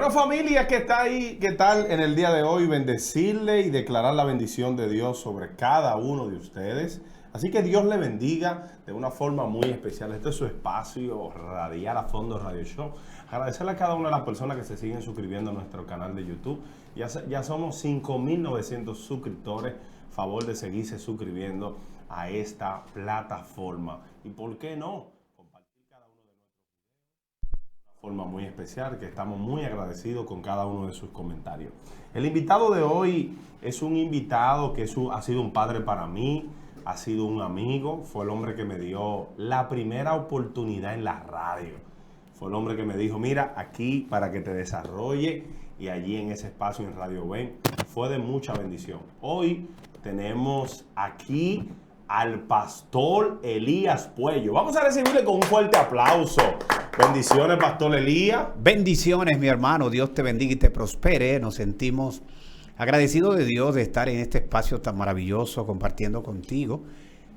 Bueno, familia que está ahí, ¿qué tal en el día de hoy? Bendecirle y declarar la bendición de Dios sobre cada uno de ustedes. Así que Dios le bendiga de una forma muy especial. Este es su espacio Radial a Fondo Radio Show. Agradecerle a cada una de las personas que se siguen suscribiendo a nuestro canal de YouTube. Ya somos 5.900 suscriptores. Favor de seguirse suscribiendo a esta plataforma. ¿Y por qué no? Forma muy especial, que estamos muy agradecidos con cada uno de sus comentarios. El invitado de hoy es un invitado que ha sido un padre para mí, ha sido un amigo, fue el hombre que me dio la primera oportunidad en la radio. Fue el hombre que me dijo, mira, aquí para que te desarrolle, y allí en ese espacio en Radio Ben, fue de mucha bendición. Hoy tenemos aquí al pastor Elías Puello. Vamos a recibirle con un fuerte aplauso. Bendiciones, pastor Elías. Bendiciones, mi hermano. Dios te bendiga y te prospere. Nos sentimos agradecidos de Dios de estar en este espacio tan maravilloso compartiendo contigo.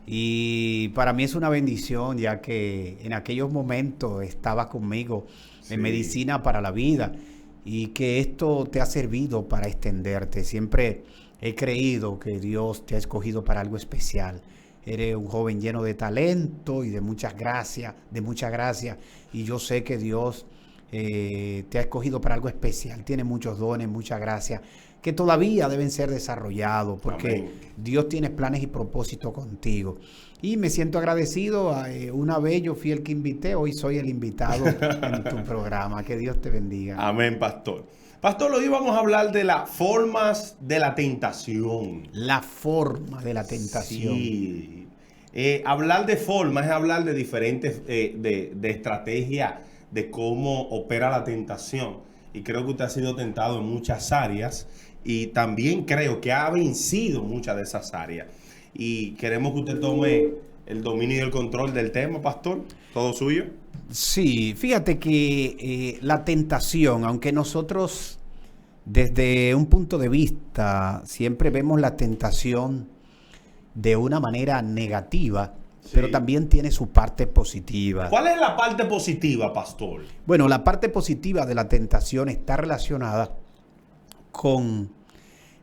Y para mí es una bendición, ya que en aquellos momentos estaba conmigo en Medicina para la Vida, y que esto te ha servido para extenderte. Siempre he creído que Dios te ha escogido para algo especial. Eres un joven lleno de talento y de muchas gracias, y yo sé que Dios te ha escogido para algo especial. Tiene muchos dones, muchas gracias, que todavía deben ser desarrollados, porque Amén. Dios tiene planes y propósitos contigo. Y me siento agradecido. Una vez yo fui el que invité, hoy soy el invitado en tu programa. Que Dios te bendiga. Amén, pastor. Pastor, hoy vamos a hablar de las formas de la tentación. La forma de la tentación. Sí. Hablar de formas es hablar de diferentes de estrategias de cómo opera la tentación. Y creo que usted ha sido tentado en muchas áreas, y también creo que ha vencido muchas de esas áreas. Y queremos que usted tome el dominio y el control del tema, pastor. ¿Todo suyo? Sí, fíjate que la tentación, aunque nosotros desde un punto de vista siempre vemos la tentación de una manera negativa, sí, pero también tiene su parte positiva. ¿Cuál es la parte positiva, pastor? Bueno, la parte positiva de la tentación está relacionada con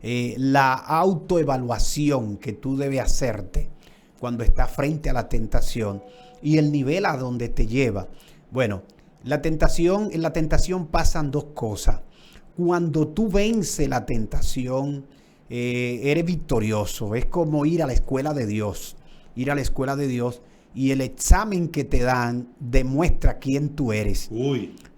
la autoevaluación que tú debes hacerte cuando estás frente a la tentación y el nivel a donde te lleva. Bueno, en la tentación pasan dos cosas. Cuando tú vences la tentación, eres victorioso. Es como ir a la escuela de Dios. Ir a la escuela de Dios, y el examen que te dan demuestra quién tú eres.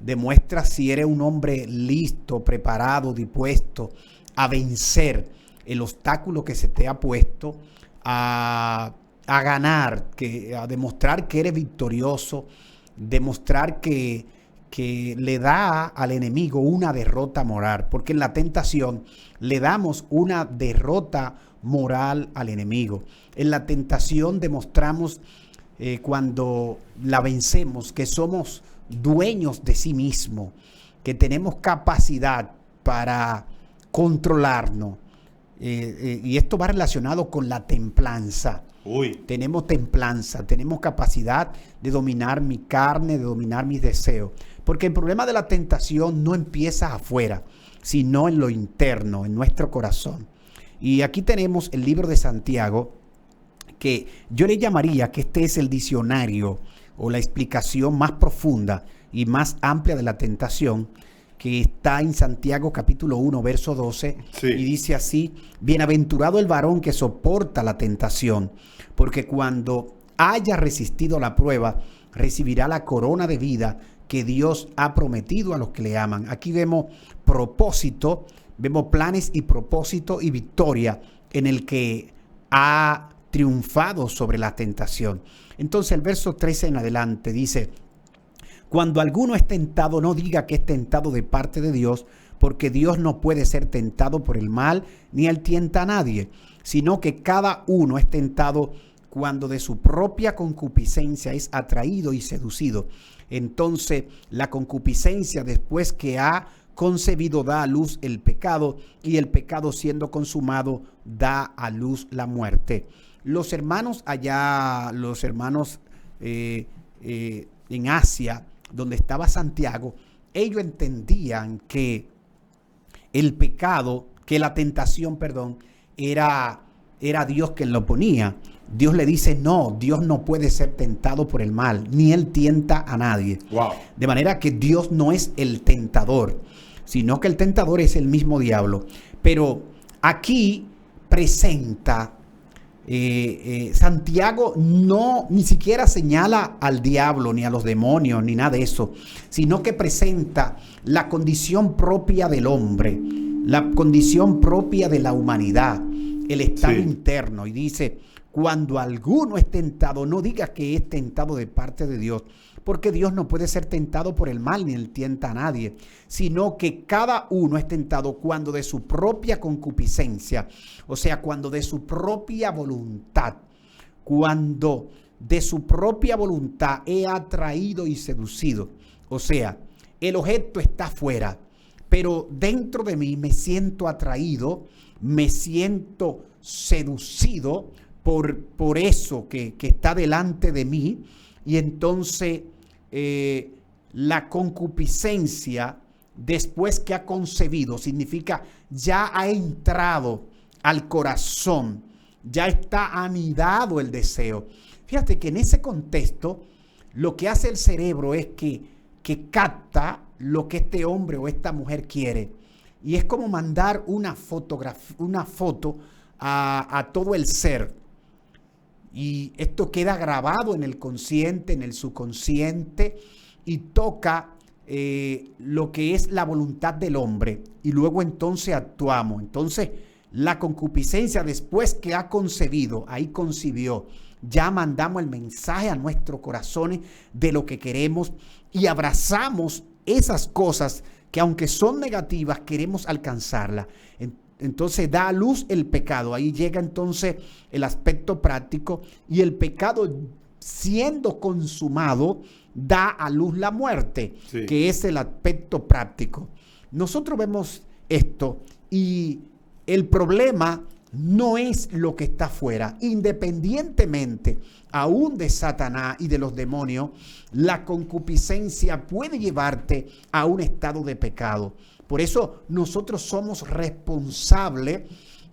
Demuestra si eres un hombre listo, preparado, dispuesto a vencer el obstáculo que se te ha puesto, a ganar, a demostrar que eres victorioso, demostrar que le da al enemigo una derrota moral, porque en la tentación le damos una derrota moral al enemigo. En la tentación demostramos, cuando la vencemos, que somos dueños de sí mismos, que tenemos capacidad para controlarnos. Y esto va relacionado con la templanza. Tenemos templanza, tenemos capacidad de dominar mi carne, de dominar mis deseos. Porque el problema de la tentación no empieza afuera, sino en lo interno, en nuestro corazón. Y aquí tenemos el libro de Santiago, que yo le llamaría que este es el diccionario o la explicación más profunda y más amplia de la tentación, que está en Santiago capítulo 1, verso 12, sí. Y dice así: bienaventurado el varón que soporta la tentación, porque cuando haya resistido la prueba, recibirá la corona de vida que Dios ha prometido a los que le aman. Aquí vemos propósito, vemos planes y propósito y victoria en el que ha triunfado sobre la tentación. Entonces el verso 13 en adelante dice: cuando alguno es tentado, no diga que es tentado de parte de Dios, porque Dios no puede ser tentado por el mal, ni él tienta a nadie, sino que cada uno es tentado cuando de su propia concupiscencia es atraído y seducido. Entonces la concupiscencia, después que ha concebido, da a luz el pecado, y el pecado, siendo consumado, da a luz la muerte. Los hermanos allá, en Asia, donde estaba Santiago, ellos entendían que el pecado, que la tentación, perdón, era Dios quien lo ponía. Dios le dice, no, Dios no puede ser tentado por el mal, ni Él tienta a nadie. Wow. De manera que Dios no es el tentador, sino que el tentador es el mismo diablo. Pero aquí presenta, Santiago ni siquiera señala al diablo, ni a los demonios, ni nada de eso, sino que presenta la condición propia del hombre, la condición propia de la humanidad, el estado interno. Y dice, cuando alguno es tentado, no diga que es tentado de parte de Dios, porque Dios no puede ser tentado por el mal, ni Él tienta a nadie, sino que cada uno es tentado cuando de su propia concupiscencia, o sea, cuando de su propia voluntad, cuando de su propia voluntad he atraído y seducido. O sea, el objeto está afuera, pero dentro de mí me siento atraído, me siento seducido por eso que está delante de mí. Y entonces la concupiscencia, después que ha concebido, significa ya ha entrado al corazón, ya está anidado el deseo. Fíjate que en ese contexto lo que hace el cerebro es que capta lo que este hombre o esta mujer quiere. Y es como mandar una foto a todo el ser. Y esto queda grabado en el consciente, en el subconsciente, y toca lo que es la voluntad del hombre. Y luego entonces actuamos. Entonces la concupiscencia, después que ha concebido, ahí concibió, ya mandamos el mensaje a nuestros corazones de lo que queremos y abrazamos esas cosas que, aunque son negativas, queremos alcanzarlas. Entonces da a luz el pecado. Ahí llega entonces el aspecto práctico, y el pecado, siendo consumado, da a luz la muerte, que es el aspecto práctico. Nosotros vemos esto, y el problema no es lo que está afuera. Independientemente aún de Satanás y de los demonios, la concupiscencia puede llevarte a un estado de pecado. Por eso nosotros somos responsables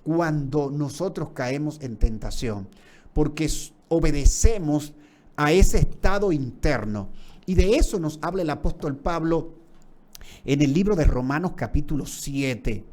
cuando nosotros caemos en tentación, porque obedecemos a ese estado interno. Y de eso nos habla el apóstol Pablo en el libro de Romanos capítulo 7.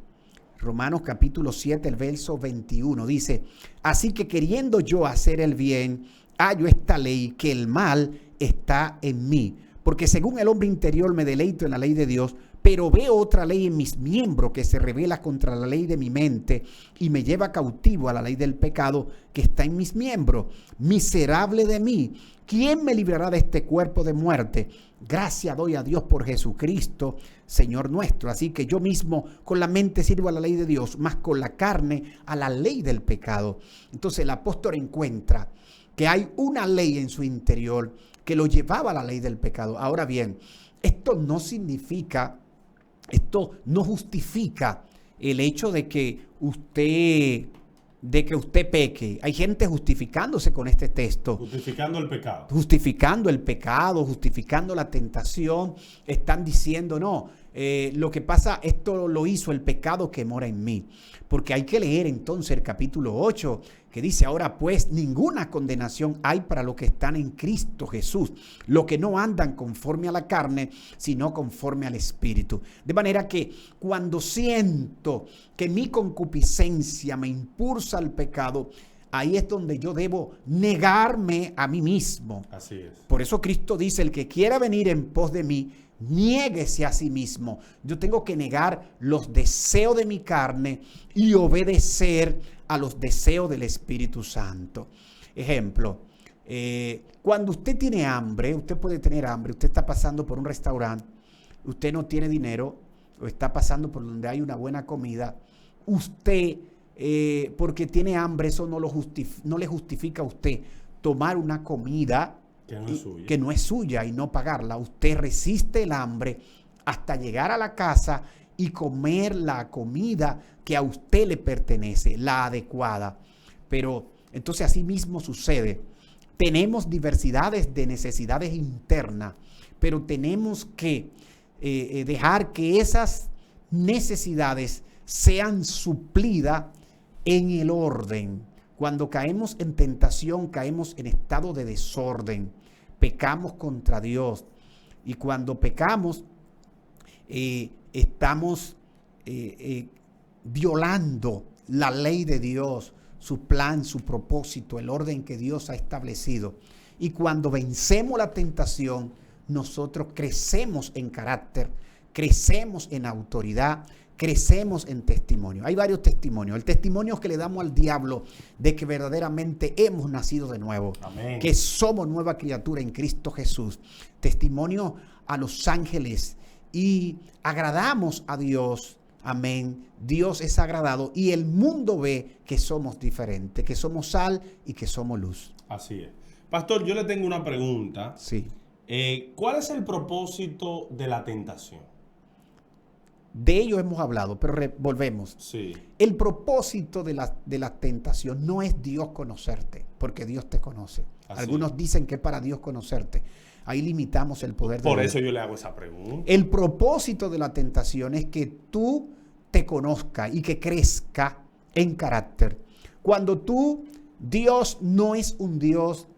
Romanos capítulo 7, el verso 21, dice: así que queriendo yo hacer el bien, hallo esta ley, que el mal está en mí. Porque según el hombre interior me deleito en la ley de Dios, pero veo otra ley en mis miembros que se revela contra la ley de mi mente y me lleva cautivo a la ley del pecado que está en mis miembros. Miserable de mí, ¿quién me librará de este cuerpo de muerte? Gracias doy a Dios por Jesucristo, Señor nuestro. Así que yo mismo con la mente sirvo a la ley de Dios, más con la carne a la ley del pecado. Entonces el apóstol encuentra que hay una ley en su interior que lo llevaba a la ley del pecado. Ahora bien, esto no significa, esto no justifica el hecho de que usted peque. Hay gente justificándose con este texto. Justificando el pecado. Justificando el pecado, justificando la tentación. Están diciendo, no, lo que pasa, esto lo hizo el pecado que mora en mí. Porque hay que leer entonces el capítulo 8, que dice: ahora pues ninguna condenación hay para los que están en Cristo Jesús, los que no andan conforme a la carne, sino conforme al Espíritu. De manera que cuando siento que mi concupiscencia me impulsa al pecado, ahí es donde yo debo negarme a mí mismo. Así es. Por eso Cristo dice: el que quiera venir en pos de mí, niéguese a sí mismo. Yo tengo que negar los deseos de mi carne y obedecer a los deseos del Espíritu Santo. Ejemplo, cuando usted tiene hambre, usted puede tener hambre, usted está pasando por un restaurante, usted no tiene dinero, o está pasando por donde hay una buena comida, usted, porque tiene hambre, eso no le justifica a usted tomar una comida que no es suya y no pagarla. Usted resiste el hambre hasta llegar a la casa y comer la comida que a usted le pertenece, la adecuada. Pero entonces así mismo sucede. Tenemos diversidades de necesidades internas, pero tenemos que dejar que esas necesidades sean suplidas en el orden. Cuando caemos en tentación, caemos en estado de desorden, pecamos contra Dios. Y cuando pecamos, estamos violando la ley de Dios, su plan, su propósito, el orden que Dios ha establecido. Y cuando vencemos la tentación, nosotros crecemos en carácter, crecemos en autoridad, crecemos en testimonio. Hay varios testimonios. El testimonio que le damos al diablo de que verdaderamente hemos nacido de nuevo. Amén. Que somos nueva criatura en Cristo Jesús. Testimonio a los ángeles y agradamos a Dios. Amén. Dios es agradado y el mundo ve que somos diferentes, que somos sal y que somos luz. Así es. Pastor, yo le tengo una pregunta. Sí. ¿Cuál es el propósito de la tentación? De ello hemos hablado, pero volvemos. Sí. El propósito de la tentación no es Dios conocerte, porque Dios te conoce. Así. Algunos dicen que es para Dios conocerte. Ahí limitamos el poder de Dios. Por eso yo le hago esa pregunta. El propósito de la tentación es que tú te conozcas y que crezca en carácter. Cuando Dios no es un Dios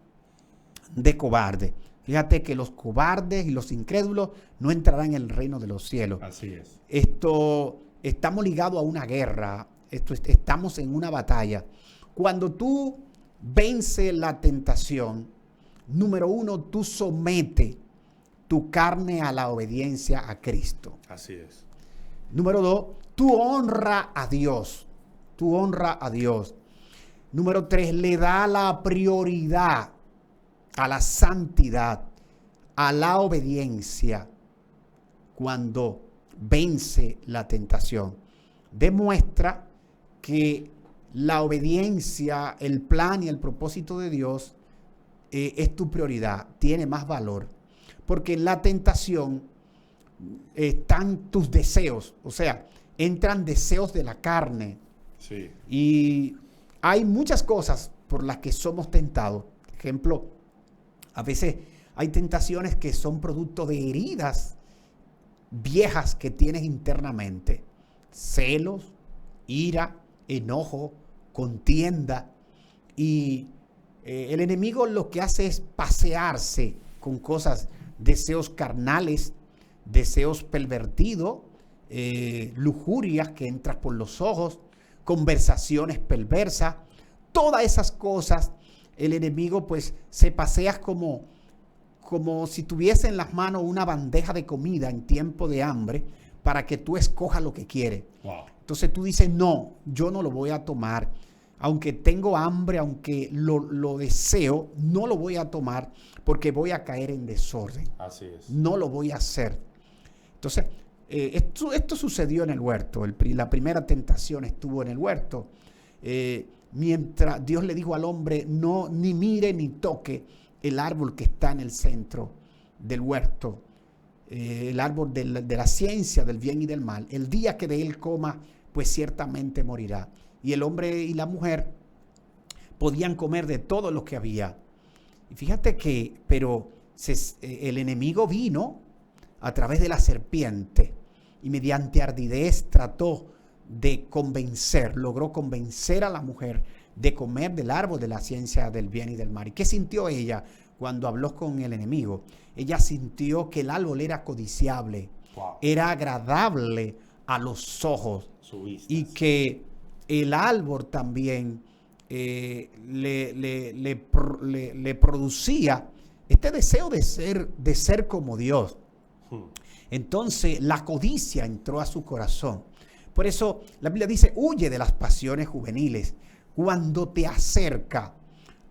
de cobarde. Fíjate que los cobardes y los incrédulos no entrarán en el reino de los cielos. Así es. Estamos ligados a una guerra. Estamos en una batalla. Cuando tú vences la tentación, número uno, tú sometes tu carne a la obediencia a Cristo. Así es. Número dos, tú honras a Dios. Tú honras a Dios. Número tres, le da la prioridad a la santidad, a la obediencia cuando vence la tentación. Demuestra que la obediencia, el plan y el propósito de Dios es tu prioridad, tiene más valor. Porque en la tentación están tus deseos, o sea, entran deseos de la carne. Sí. Y hay muchas cosas por las que somos tentados. Por ejemplo, a veces hay tentaciones que son producto de heridas viejas que tienes internamente. Celos, ira, enojo, contienda. Y el enemigo lo que hace es pasearse con cosas, deseos carnales, deseos pervertidos, lujurias que entran por los ojos, conversaciones perversas. Todas esas cosas, el enemigo pues se pasea como si tuviese en las manos una bandeja de comida en tiempo de hambre para que tú escojas lo que quieres. Wow. Entonces tú dices, no, yo no lo voy a tomar. Aunque tengo hambre, aunque lo deseo, no lo voy a tomar porque voy a caer en desorden. Así es. No lo voy a hacer. Entonces, esto sucedió en el huerto. La primera tentación estuvo en el huerto. Mientras Dios le dijo al hombre, no, ni mire ni toque el árbol que está en el centro del huerto, el árbol de la ciencia del bien y del mal. El día que de él coma, pues ciertamente morirá. Y el hombre y la mujer podían comer de todo lo que había. Y fíjate que, el enemigo vino a través de la serpiente y mediante ardidez trató de logró convencer a la mujer de comer del árbol de la ciencia del bien y del mal. ¿Y qué sintió ella cuando habló con el enemigo? Ella sintió que el árbol era codiciable, Wow. era agradable a los ojos y que el árbol también le producía este deseo de ser como Dios. Entonces la codicia entró a su corazón. Por eso la Biblia dice, huye de las pasiones juveniles. Cuando te acerca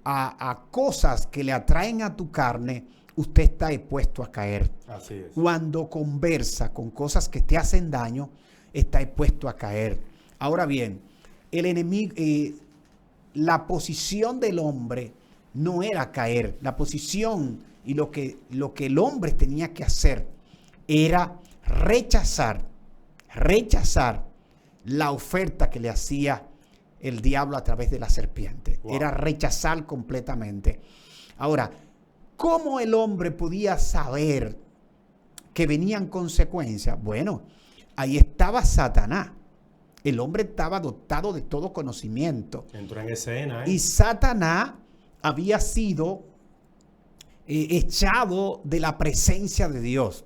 a cosas que le atraen a tu carne, usted está expuesto a caer. Así es. Cuando conversa con cosas que te hacen daño, está expuesto a caer. Ahora bien, el enemigo, la posición del hombre no era caer. La posición y lo que el hombre tenía que hacer era rechazar la oferta que le hacía el diablo a través de la serpiente. Wow. Era rechazar completamente. Ahora, ¿cómo el hombre podía saber que venían consecuencias. Bueno, ahí estaba Satanás. El hombre estaba dotado de todo conocimiento. Entró en escena, Y Satanás había sido echado de la presencia de Dios.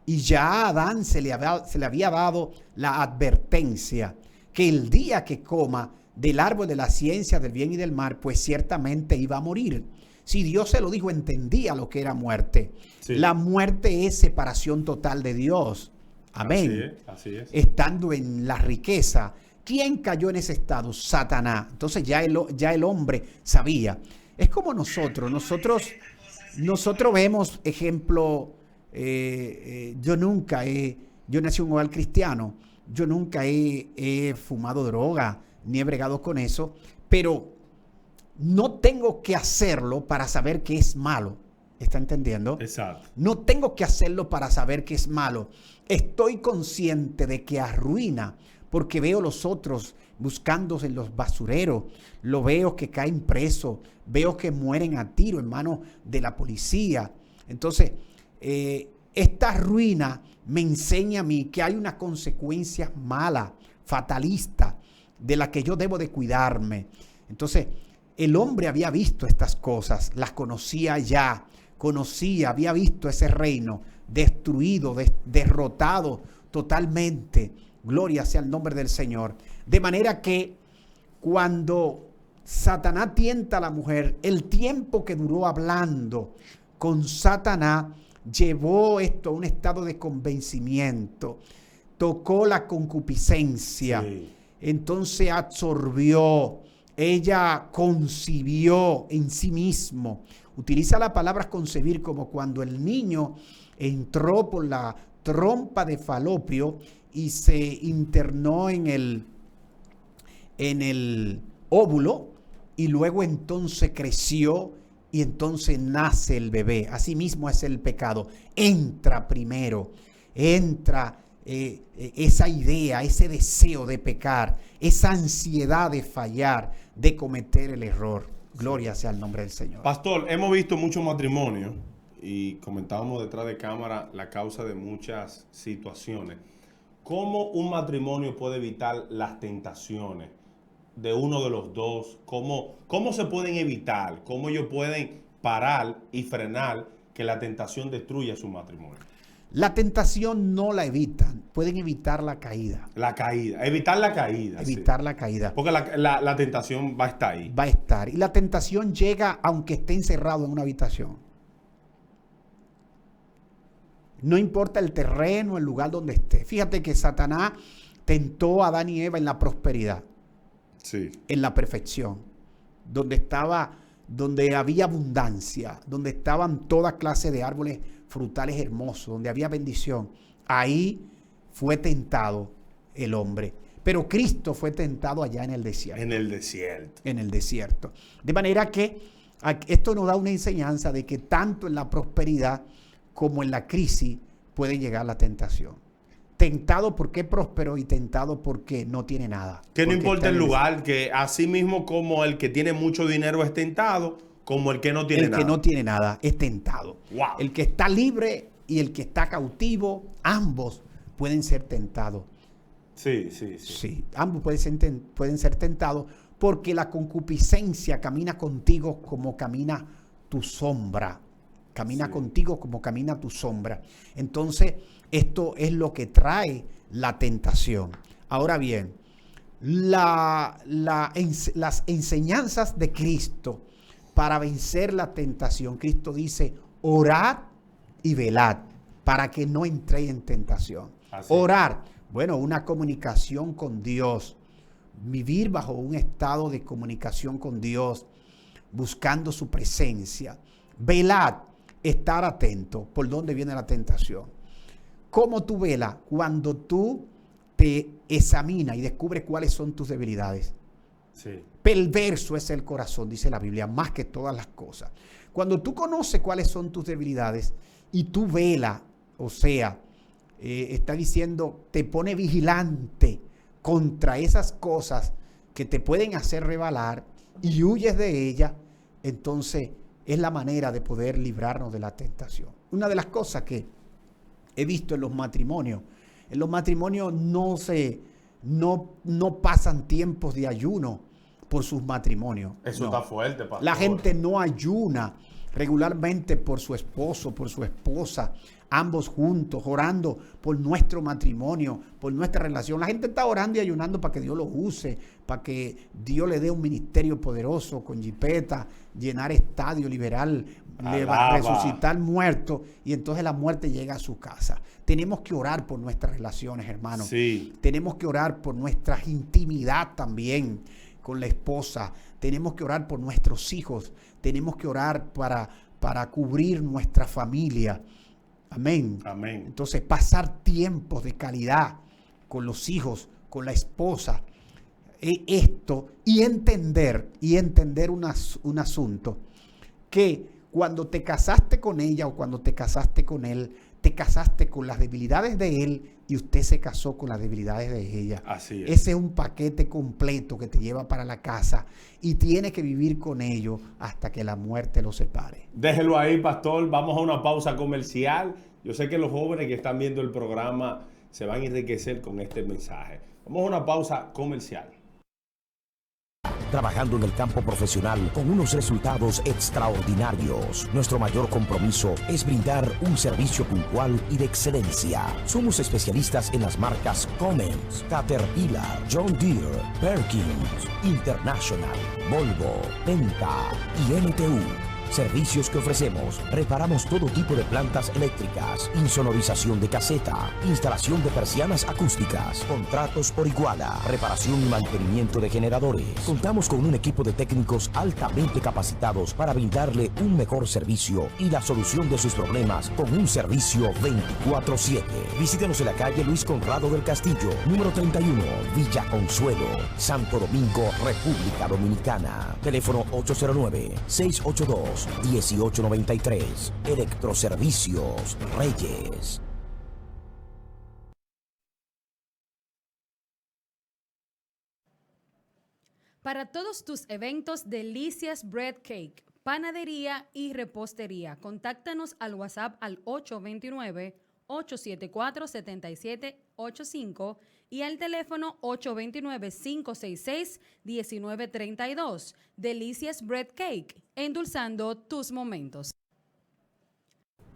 Y ya a Adán se le había dado la advertencia que el día que coma del árbol de la ciencia del bien y del mal, pues ciertamente iba a morir. Si Dios se lo dijo, entendía lo que era muerte. Sí. La muerte es separación total de Dios. Amén. Así es. Estando en la riqueza. ¿Quién cayó en ese estado? Satanás. Entonces ya el hombre sabía. Es como nosotros. Nosotros vemos, ejemplo, yo nací en un hogar cristiano. Yo nunca he fumado droga, ni he bregado con eso. Pero no tengo que hacerlo para saber que es malo. ¿Está entendiendo? Exacto. No tengo que hacerlo para saber que es malo. Estoy consciente de que arruina, porque veo los otros buscándose en los basureros, lo veo que caen presos, veo que mueren a tiro en manos de la policía. Entonces, esta ruina me enseña a mí que hay una consecuencia mala, fatalista, de la que yo debo de cuidarme. Entonces, el hombre había visto estas cosas, las conocía ya, había visto ese reino destruido, derrotado totalmente. Gloria sea el nombre del Señor. De manera que cuando Satanás tienta a la mujer, el tiempo que duró hablando con Satanás llevó esto a un estado de convencimiento. Tocó la concupiscencia. Sí. Entonces absorbió. Ella concibió en sí mismo. Utiliza la palabra concebir como cuando el niño entró por la trompa de Falopio y se internó en el óvulo y luego entonces creció y entonces nace el bebé. Asimismo es el pecado. Entra primero, entra esa idea, ese deseo de pecar, esa ansiedad de fallar, de cometer el error. Gloria sea el nombre del Señor. Pastor, hemos visto muchos matrimonios y comentábamos detrás de cámara la causa de muchas situaciones. ¿Cómo un matrimonio puede evitar las tentaciones de uno de los dos? ¿Cómo se pueden evitar? ¿Cómo ellos pueden parar y frenar que la tentación destruya su matrimonio? La tentación no la evitan, pueden evitar la caída. La caída, evitar la caída. Evitar sí. la caída. Porque la tentación va a estar ahí. Va a estar. Y la tentación llega aunque esté encerrado en una habitación. No importa el terreno, el lugar donde esté. Fíjate que Satanás tentó a Adán y Eva en la prosperidad. Sí. En la perfección. Donde había abundancia, donde estaban toda clase de árboles frutales hermosos, donde había bendición. Ahí fue tentado el hombre. Pero Cristo fue tentado allá en el desierto. En el desierto. En el desierto. De manera que esto nos da una enseñanza de que tanto en la prosperidad como en la crisis puede llegar la tentación. Tentado porque es próspero y tentado porque no tiene nada. Que no importa el lugar, que así mismo como el que tiene mucho dinero es tentado, como el que no tiene nada. El que no tiene nada es tentado. Wow. El que está libre y el que está cautivo, ambos pueden ser tentados. Sí. Sí, ambos pueden ser tentados porque la concupiscencia camina contigo como camina tu sombra. Camina contigo como camina tu sombra. Entonces, esto es lo que trae la tentación. Ahora bien, las enseñanzas de Cristo para vencer la tentación. Cristo dice, orad y velad para que no entréis en tentación. Así. Orar, bueno, una comunicación con Dios. Vivir bajo un estado de comunicación con Dios, buscando su presencia. Velad, estar atento por dónde viene la tentación. ¿Cómo tú velas? Cuando tú te examinas y descubres cuáles son tus debilidades. Sí. Perverso es el corazón, dice la Biblia, más que todas las cosas. Cuando tú conoces cuáles son tus debilidades y tú velas, o sea, está diciendo, te pone vigilante contra esas cosas que te pueden hacer rebalar y huyes de ellas, entonces es la manera de poder librarnos de la tentación. Una de las cosas que he visto en los matrimonios. En los matrimonios no pasan tiempos de ayuno por sus matrimonios. Eso no. está fuerte, pastor. La gente no ayuna regularmente por su esposo, por su esposa, ambos juntos, orando por nuestro matrimonio, por nuestra relación. La gente está orando y ayunando para que Dios los use, para que Dios le dé un ministerio poderoso con jipeta, llenar estadio, liberar, resucitar muertos, y entonces la muerte llega a su casa. Tenemos que orar por nuestras relaciones, hermanos. Sí. Tenemos que orar por nuestra intimidad también con la esposa. Tenemos que orar por nuestros hijos. Tenemos que orar para cubrir nuestra familia. Amén. Amén. Entonces, pasar tiempos de calidad con los hijos, con la esposa, esto, y entender un asunto, que cuando te casaste con ella o cuando te casaste con él, te casaste con las debilidades de él y usted se casó con las debilidades de ella. Así es. Ese es un paquete completo que te lleva para la casa y tiene que vivir con ello hasta que la muerte los separe. Déjelo ahí, pastor. Vamos a una pausa comercial. Yo sé que los jóvenes que están viendo el programa se van a enriquecer con este mensaje. Vamos a una pausa comercial. Trabajando en el campo profesional con unos resultados extraordinarios. Nuestro mayor compromiso es brindar un servicio puntual y de excelencia. Somos especialistas en las marcas Cummins, Caterpillar, John Deere, Perkins, International, Volvo, Penta y MTU. Servicios que ofrecemos: reparamos todo tipo de plantas eléctricas, insonorización de caseta, instalación de persianas acústicas, contratos por iguala, reparación y mantenimiento de generadores. Contamos con un equipo de técnicos altamente capacitados para brindarle un mejor servicio y la solución de sus problemas con un servicio 24/7. Visítenos en la calle Luis Conrado del Castillo, número 31, Villa Consuelo, Santo Domingo, República Dominicana. Teléfono 809-682-1893. Electroservicios Reyes. Para todos tus eventos, Delicias Bread Cake, panadería y repostería. Contáctanos al WhatsApp al 829-874-7785 y al teléfono 829-566-1932. Delicias Bread Cake, endulzando tus momentos.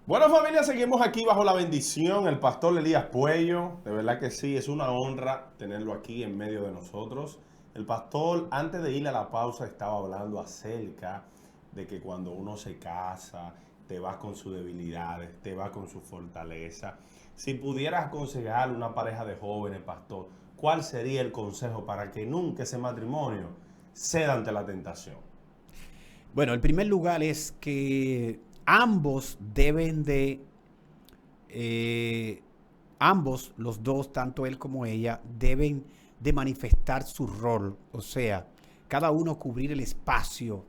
Bueno, familia, seguimos aquí bajo la bendición. El pastor Elías Puello, de verdad que sí, es una honra tenerlo aquí en medio de nosotros. El pastor, antes de ir a la pausa, estaba hablando acerca de que cuando uno se casa, te vas con sus debilidades, te vas con su fortaleza. Si pudieras aconsejar a una pareja de jóvenes, pastor, ¿cuál sería el consejo para que nunca ese matrimonio ceda ante la tentación? Bueno, el primer lugar es que ambos deben de, ambos, los dos, tanto él como ella, deben de manifestar su rol. O sea, cada uno cubrir el espacio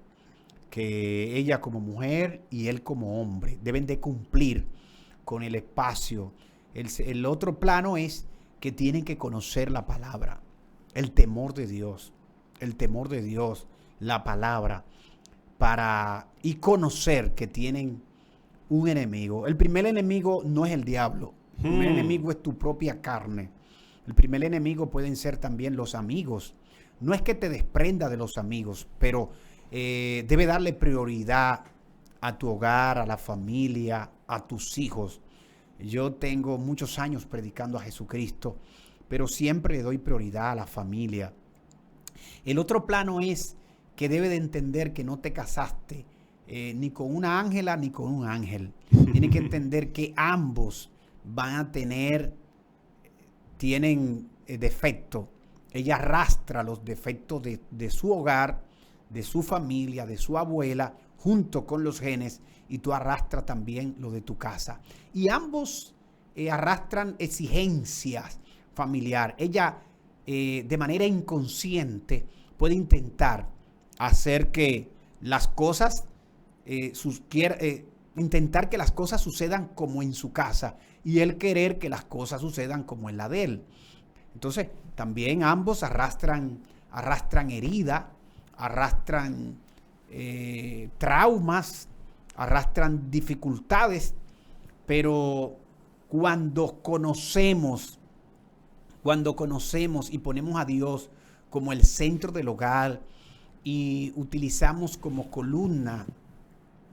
que ella como mujer y él como hombre deben de cumplir con el espacio. El otro plano es que tienen que conocer la palabra, el temor de Dios, la palabra, y conocer que tienen un enemigo. El primer enemigo no es el diablo, el primer enemigo es tu propia carne. El primer enemigo pueden ser también los amigos. No es que te desprenda de los amigos, pero debe darle prioridad a tu hogar, a la familia, a tus hijos. Yo tengo muchos años predicando a Jesucristo, pero siempre le doy prioridad a la familia. El otro plano es que debe de entender que no te casaste ni con una ángela ni con un ángel. Tiene que entender que ambos tienen defectos. Ella arrastra los defectos de su hogar, de su familia, de su abuela, junto con los genes, y tú arrastras también lo de tu casa. Y ambos arrastran exigencias familiares. Ella, de manera inconsciente, puede intentar hacer que las cosas, intentar que las cosas sucedan como en su casa, y él querer que las cosas sucedan como en la de él. Entonces, también ambos arrastran heridas, arrastran traumas, arrastran dificultades, pero cuando conocemos y ponemos a Dios como el centro del hogar y utilizamos como columna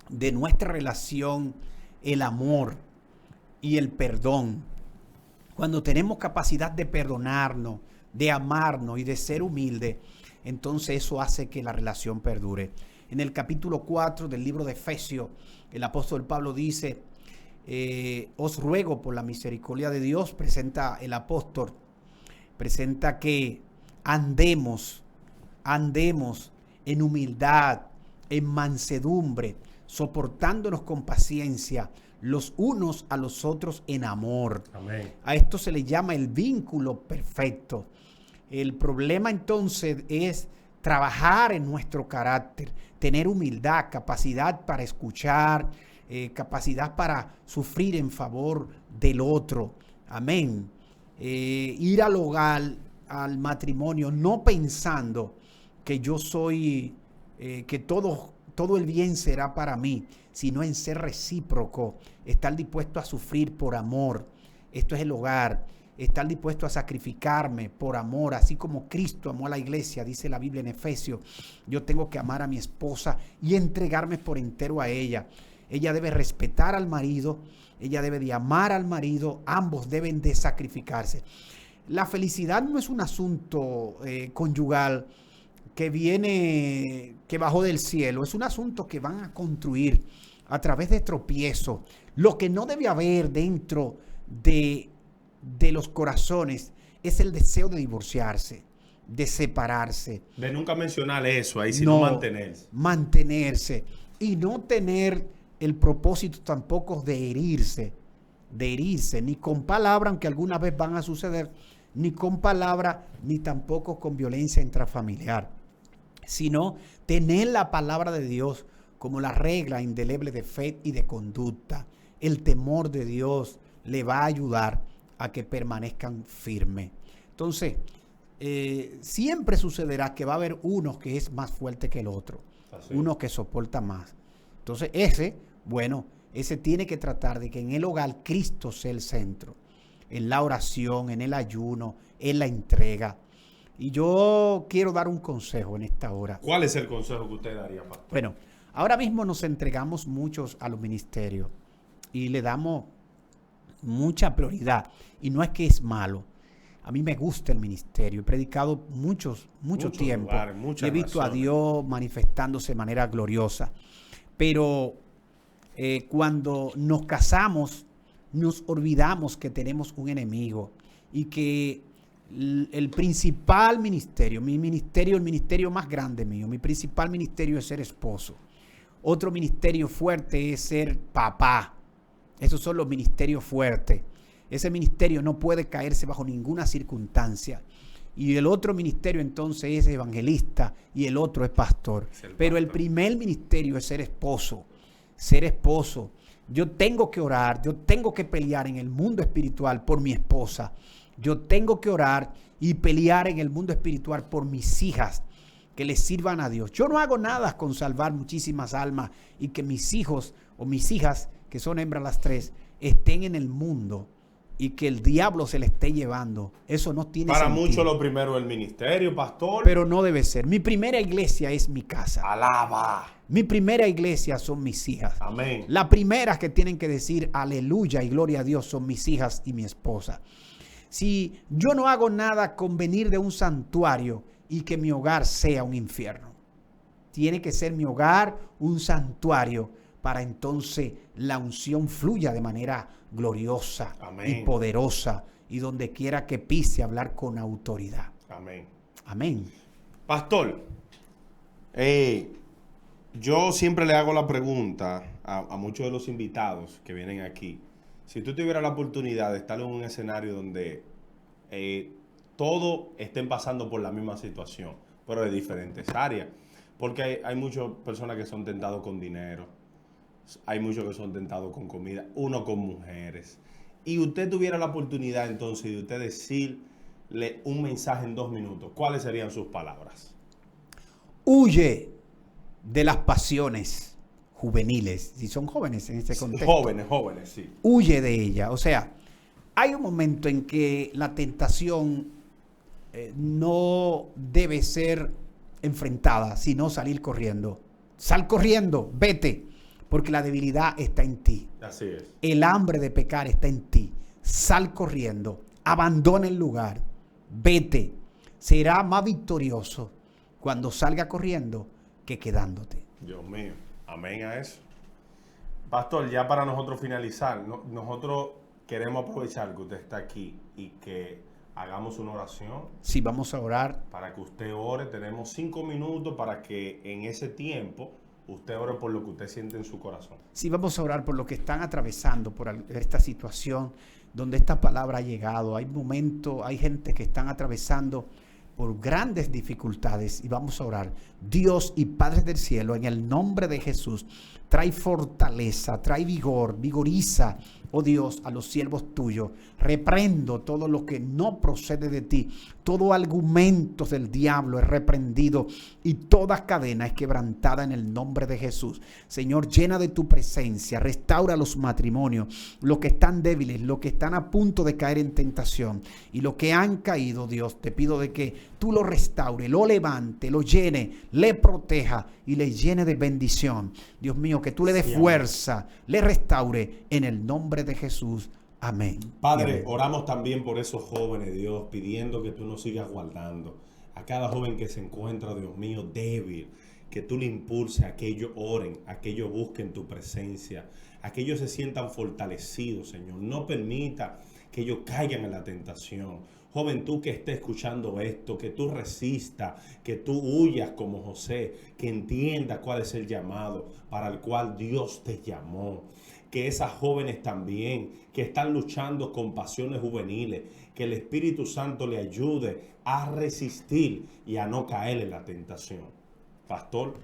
de nuestra relación el amor y el perdón, cuando tenemos capacidad de perdonarnos, de amarnos y de ser humildes, entonces eso hace que la relación perdure. En el capítulo 4 del libro de Efesios, el apóstol Pablo dice, os ruego por la misericordia de Dios, presenta el apóstol, presenta que andemos en humildad, en mansedumbre, soportándonos con paciencia los unos a los otros en amor. Amén. A esto se le llama el vínculo perfecto. El problema entonces es trabajar en nuestro carácter, tener humildad, capacidad para escuchar, capacidad para sufrir en favor del otro. Amén. Ir al hogar, al matrimonio, no pensando que yo soy, que todo el bien será para mí, sino en ser recíproco, estar dispuesto a sufrir por amor. Esto es el hogar. Estar dispuesto a sacrificarme por amor, así como Cristo amó a la iglesia, dice la Biblia en Efesios. Yo tengo que amar a mi esposa y entregarme por entero a ella. Ella debe respetar al marido, ella debe de amar al marido, ambos deben de sacrificarse. La felicidad no es un asunto conyugal que bajó del cielo, es un asunto que van a construir a través de tropiezos. Lo que no debe haber dentro de los corazones es el deseo de divorciarse, de separarse. De nunca mencionar eso ahí, sino mantenerse y no tener el propósito tampoco de herirse, ni con palabra, aunque alguna vez van a suceder, ni con palabra, ni tampoco con violencia intrafamiliar, sino tener la palabra de Dios como la regla indeleble de fe y de conducta. El temor de Dios le va a ayudar a que permanezcan firmes. Entonces, siempre sucederá que va a haber uno que es más fuerte que el otro, uno que soporta más. Entonces, ese tiene que tratar de que en el hogar Cristo sea el centro, en la oración, en el ayuno, en la entrega. Y yo quiero dar un consejo en esta hora. ¿Cuál es el consejo que usted daría, pastor? Bueno, ahora mismo nos entregamos muchos a los ministerios y le damos mucha prioridad, y no es que es malo. A mí me gusta el ministerio, he predicado mucho tiempo, he visto a Dios manifestándose de manera gloriosa, pero cuando nos casamos nos olvidamos que tenemos un enemigo y que el principal ministerio, el ministerio más grande mío, mi principal ministerio es ser esposo. Otro ministerio fuerte es ser papá. Esos son los ministerios fuertes. Ese ministerio no puede caerse bajo ninguna circunstancia. Y el otro ministerio entonces es evangelista y el otro es pastor. Pero el primer ministerio es ser esposo. Ser esposo. Yo tengo que orar, yo tengo que pelear en el mundo espiritual por mi esposa. Yo tengo que orar y pelear en el mundo espiritual por mis hijas, que les sirvan a Dios. Yo no hago nada con salvar muchísimas almas y que mis hijos o mis hijas, que son hembras las tres, estén en el mundo y que el diablo se le esté llevando. Eso no tiene sentido. Para muchos lo primero es el ministerio, pastor. Pero no debe ser. Mi primera iglesia es mi casa. Alaba. Mi primera iglesia son mis hijas. Amén. Las primeras que tienen que decir aleluya y gloria a Dios son mis hijas y mi esposa. Si yo no hago nada con venir de un santuario y que mi hogar sea un infierno. Tiene que ser mi hogar un santuario para entonces la unción fluya de manera gloriosa. Amén. Y poderosa, y donde quiera que pise hablar con autoridad. Amén. Amén. Pastor, yo siempre le hago la pregunta a muchos de los invitados que vienen aquí. Si tú tuvieras la oportunidad de estar en un escenario donde todos estén pasando por la misma situación, pero de diferentes áreas, porque hay muchas personas que son tentados con dinero, hay muchos que son tentados con comida, uno con mujeres, y usted tuviera la oportunidad entonces de usted decirle un mensaje en 2 minutos, ¿cuáles serían sus palabras? Huye de las pasiones juveniles, si son jóvenes en este contexto. Jóvenes, sí. Huye de ella, o sea, Hay un momento en que la tentación no debe ser enfrentada, sino salir corriendo. Sal corriendo, vete, porque la debilidad está en ti. Así es. El hambre de pecar está en ti. Sal corriendo, abandona el lugar, vete. Será más victorioso cuando salga corriendo que quedándote. Dios mío, amén a eso. Pastor, ya para nosotros finalizar, nosotros queremos aprovechar que usted está aquí y que hagamos una oración. Sí, vamos a orar. Para que usted ore, tenemos 5 minutos para que en ese tiempo usted ore por lo que usted siente en su corazón. Sí, vamos a orar por lo que están atravesando, por esta situación donde esta palabra ha llegado. Hay momentos, hay gente que están atravesando por grandes dificultades y vamos a orar. Dios y Padre del cielo, en el nombre de Jesús, trae fortaleza, trae vigor, vigoriza, oh Dios, a los siervos tuyos. Reprendo todo lo que no procede de ti. Todo argumento del diablo es reprendido y toda cadena es quebrantada en el nombre de Jesús. Señor, llena de tu presencia, restaura los matrimonios, los que están débiles, los que están a punto de caer en tentación y los que han caído, Dios, te pido de que tú lo restaure, lo levante, lo llene, le proteja y le llene de bendición. Dios mío, que tú le des fuerza, le restaure en el nombre de Jesús. Amén. Padre, Amén. oramos también por esos jóvenes, Dios, pidiendo que tú nos sigas guardando. A cada joven que se encuentra, Dios mío, débil, que tú le impulses a que ellos oren, a que ellos busquen tu presencia, a que ellos se sientan fortalecidos, Señor. No permita que ellos caigan en la tentación. Joven, tú que estés escuchando esto, que tú resistas, que tú huyas como José, que entiendas cuál es el llamado para el cual Dios te llamó. Que esas jóvenes también, que están luchando con pasiones juveniles, que el Espíritu Santo le ayude a resistir y a no caer en la tentación. Pastor.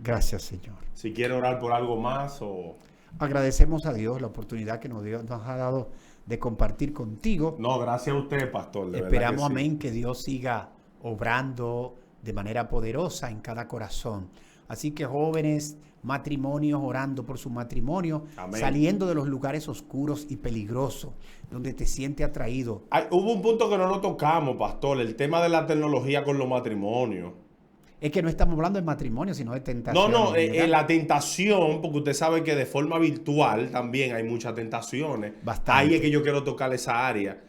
Gracias, Señor. Si quiere orar por algo más o... Agradecemos a Dios la oportunidad que nos ha dado de compartir contigo. No, gracias a usted, pastor. Esperamos, amén, que Dios siga obrando de manera poderosa en cada corazón. Así que jóvenes, matrimonios, orando por su matrimonio, amén, saliendo de los lugares oscuros y peligrosos, donde te sientes atraído. Hubo un punto que no lo tocamos, pastor, el tema de la tecnología con los matrimonios. Es que no estamos hablando de matrimonio, sino de tentación. No, la tentación, porque usted sabe que de forma virtual también hay muchas tentaciones. Bastante. Ahí es que yo quiero tocar esa área.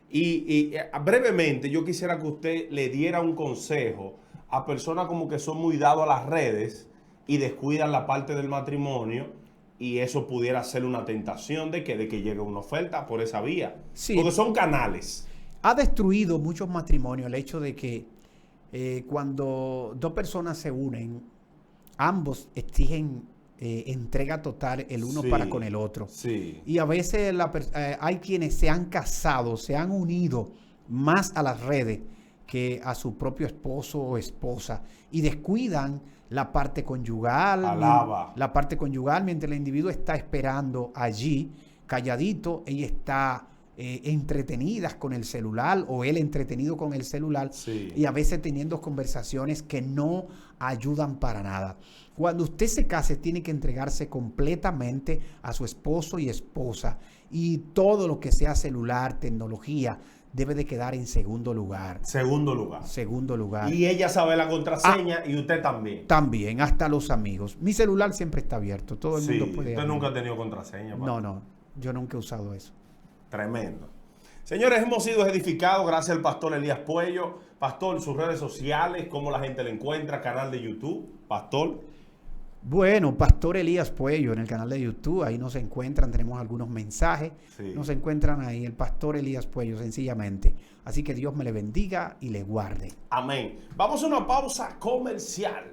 Y brevemente, yo quisiera que usted le diera un consejo a personas como que son muy dados a las redes y descuidan la parte del matrimonio, y eso pudiera ser una tentación de que llegue una oferta por esa vía. Sí. Porque son canales. Ha destruido muchos matrimonios el hecho de que cuando dos personas se unen, ambos exigen entrega total el uno para con el otro. Sí. Y a veces hay quienes se han casado, se han unido más a las redes que a su propio esposo o esposa y descuidan la parte conyugal. La parte conyugal, mientras el individuo está esperando allí, calladito, ella está entretenidas con el celular o él entretenido con el celular, sí, y a veces teniendo conversaciones que no ayudan para nada. Cuando usted se case, tiene que entregarse completamente a su esposo y esposa, y todo lo que sea celular, tecnología, debe de quedar en segundo lugar. Segundo lugar. Segundo lugar. Y ella sabe la contraseña y usted también. También, hasta los amigos. Mi celular siempre está abierto, todo el mundo puede. ¿Usted nunca ha tenido contraseña? No, yo nunca he usado eso. Tremendo. Señores, hemos sido edificados gracias al pastor Elías Puello. Pastor, sus redes sociales, cómo la gente le encuentra, canal de YouTube, pastor. Bueno, Pastor Elías Puello en el canal de YouTube, ahí nos encuentran, tenemos algunos mensajes, sí, nos encuentran ahí, el Pastor Elías Puello, sencillamente. Así que Dios me le bendiga y le guarde. Amén. Vamos a una pausa comercial.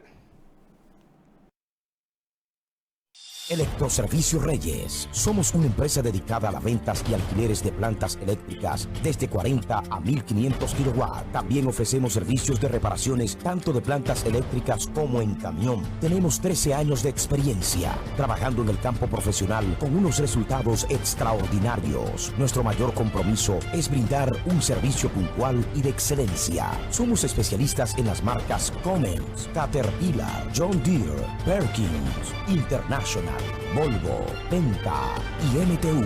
Electroservicios Reyes. Somos una empresa dedicada a las ventas y alquileres de plantas eléctricas desde 40 a 1500 kilowatts. También ofrecemos servicios de reparaciones tanto de plantas eléctricas como en camión. Tenemos 13 años de experiencia trabajando en el campo profesional con unos resultados extraordinarios. Nuestro mayor compromiso es brindar un servicio puntual y de excelencia. Somos especialistas en las marcas Cummins, Caterpillar, John Deere, Perkins, International, Volvo, Penta y MTU.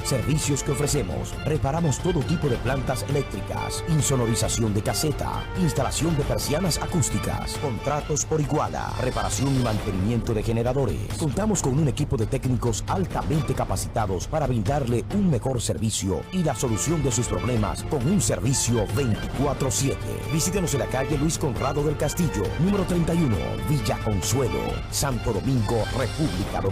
Servicios que ofrecemos: reparamos todo tipo de plantas eléctricas, insonorización de caseta, instalación de persianas acústicas, contratos por iguala, reparación y mantenimiento de generadores. Contamos con un equipo de técnicos altamente capacitados para brindarle un mejor servicio y la solución de sus problemas con un servicio 24/7. Visítenos en la calle Luis Conrado del Castillo, número 31, Villa Consuelo, Santo Domingo, República Dominicana.